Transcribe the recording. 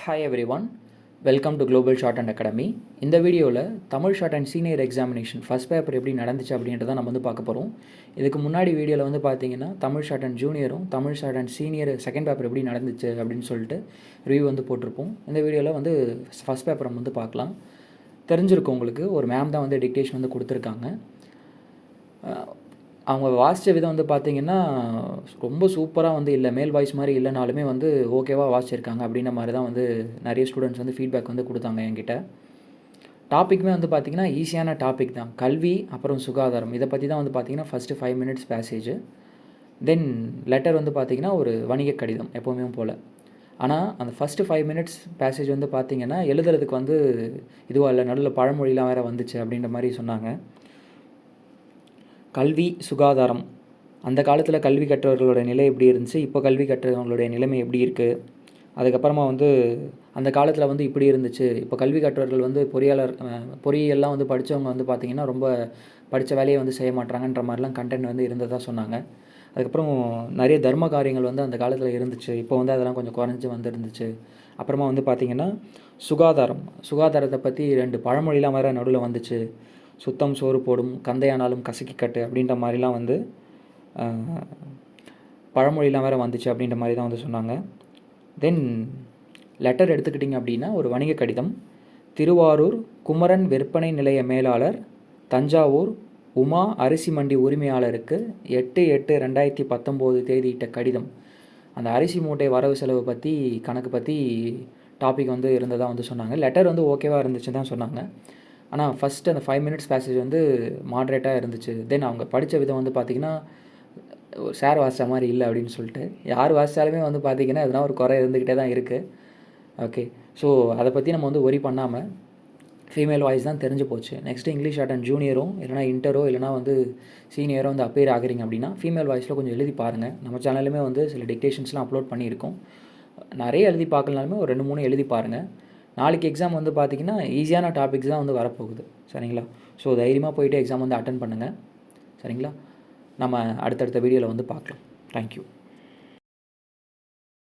Hi every one, welcome to global short and academy. இந்த வீடியோவில் Tamil short and senior examination first paper எப்படி நடந்துச்சு அப்படின்றத நம்ம வந்து பார்க்க போகிறோம். இதுக்கு முன்னாடி வீடியோவில் வந்து பார்த்தீங்கன்னா தமிழ் ஷார்ட் அண்ட் ஜூனியரும் Tamil short and senior second paper எப்படி நடந்துச்சு அப்படின்னு சொல்லிட்டு ரிவ்யூ வந்து போட்டிருப்போம். இந்த வீடியோவில் வந்து ஃபஸ்ட் பேப்பரை வந்து பார்க்கலாம். தெரிஞ்சிருக்கும் உங்களுக்கு, ஒரு மேம் தான் வந்து டிக்டேஷன் வந்து கொடுத்துருக்காங்க. அவங்க வாசித்த விதம் வந்து பார்த்திங்கன்னா ரொம்ப சூப்பராக வந்து இல்லை, மேல் வாய்ஸ் மாதிரி இல்லைனாலுமே வந்து ஓகேவாக வாசிச்சிருக்காங்க அப்படின்ற மாதிரி தான் வந்து நிறைய ஸ்டூடெண்ட்ஸ் வந்து ஃபீட்பேக் வந்து கொடுத்தாங்க என்கிட்ட. டாப்பிக்குமே வந்து பார்த்திங்கன்னா ஈஸியான டாபிக் தான். கல்வி அப்புறம் சுகாதாரம் இதை பற்றி தான் வந்து பார்த்திங்கன்னா ஃபஸ்ட்டு 5 minutes பேசேஜ். தென் லெட்டர் வந்து பார்த்திங்கன்னா ஒரு வணிக கடிதம் எப்போவுமே போல். ஆனால் அந்த ஃபஸ்ட்டு 5 minutes பேசேஜ் வந்து பார்த்திங்கன்னா எழுதுறதுக்கு வந்து இதுவாக இல்லை, நடுவில் பழமொழிலாம் வேறு வந்துச்சு அப்படின்ற மாதிரி சொன்னாங்க. கல்வி சுகாதாரம், அந்த காலத்தில் கல்வி கற்றவர்களோட நிலை எப்படி இருந்துச்சு, இப்போ கல்வி கற்றவங்களுடைய நிலைமை எப்படி இருக்குது, அதுக்கப்புறமா வந்து அந்த காலத்தில் வந்து இப்படி இருந்துச்சு, இப்போ கல்வி கற்றவர்கள் வந்து பொறியியல்லாம் வந்து படித்தவங்க வந்து பார்த்திங்கன்னா ரொம்ப படித்த வேலையை வந்து செய்ய மாட்டாங்கன்ற மாதிரிலாம் கண்டென்ட் வந்து இருந்ததாக சொன்னாங்க. அதுக்கப்புறம் நிறைய தர்ம காரியங்கள் வந்து அந்த காலத்தில் இருந்துச்சு, இப்போ வந்து அதெல்லாம் கொஞ்சம் குறைஞ்சி வந்துருந்துச்சு. அப்புறமா வந்து பார்த்திங்கன்னா சுகாதாரத்தை பற்றி 2 பழமொழிலாம் வேறு நடுவில் வந்துச்சு. சுத்தம் சோறு போடும், கந்தையானாலும் கசக்கி கட்டு அப்படின்ற மாதிரிலாம் வந்து பழமொழிலாம் வேறு வந்துச்சு அப்படின்ற மாதிரி தான் வந்து சொன்னாங்க. தென் லெட்டர் எடுத்துக்கிட்டிங்க அப்படின்னா ஒரு வணிக கடிதம். திருவாரூர் குமரன் விற்பனை நிலைய மேலாளர் தஞ்சாவூர் உமா அரிசி மண்டி உரிமையாளருக்கு 8/8/2019 தேதியிட்ட கடிதம். அந்த அரிசி மூட்டை வரவு செலவு பற்றி கணக்கு பற்றி டாபிக் வந்து இருந்ததாக வந்து சொன்னாங்க. லெட்டர் வந்து ஓகேவாக இருந்துச்சு தான் சொன்னாங்க. ஆனால் ஃபஸ்ட்டு அந்த 5 minutes பேசேஜ் வந்து மாட்ரேட்டாக இருந்துச்சு. தென் அவங்க படித்த விதம் வந்து பார்த்திங்கன்னா சார் வாசித்த மாதிரி இல்லை அப்படின்னு சொல்லிட்டு, யார் வாசித்தாலுமே வந்து பார்த்திங்கன்னா எதனா ஒரு குறை இருந்துக்கிட்டே தான் இருக்குது. ஓகே, ஸோ அதை பற்றி நம்ம வந்து ஒரி பண்ணாமல் ஃபீமேல் வாய்ஸ் தான் தெரிஞ்சு போச்சு. நெக்ஸ்ட்டு இங்கிலீஷ் ஷார்ட் அண்ட் ஜூனியரோ இல்லைனா இன்டரோ இல்லைனா வந்து சீனியரோ வந்து அப்பேர் ஆகுறீங்க அப்படின்னா ஃபீமேல் வாய்ஸில் கொஞ்சம் எழுதி பாருங்கள். நம்ம சேனலுமே வந்து சில டிக்டேஷன்ஸ்லாம் அப்லோட் பண்ணியிருக்கோம். நிறைய எழுதி பார்க்கலனாலுமே ஒரு 2-3 எழுதி பாருங்கள். நாளைக்கு எக்ஸாம் வந்து பார்த்திங்கன்னா ஈஸியான டாபிக்ஸ் தான் வந்து வரப்போகுது, சரிங்களா? ஸோ தைரியமாக போய்ட்டு எக்ஸாம் வந்து அட்டன் பண்ணுங்கள், சரிங்களா? நம்ம அடுத்தடுத்த வீடியோவில் வந்து பார்க்கலாம். தேங்க்யூ.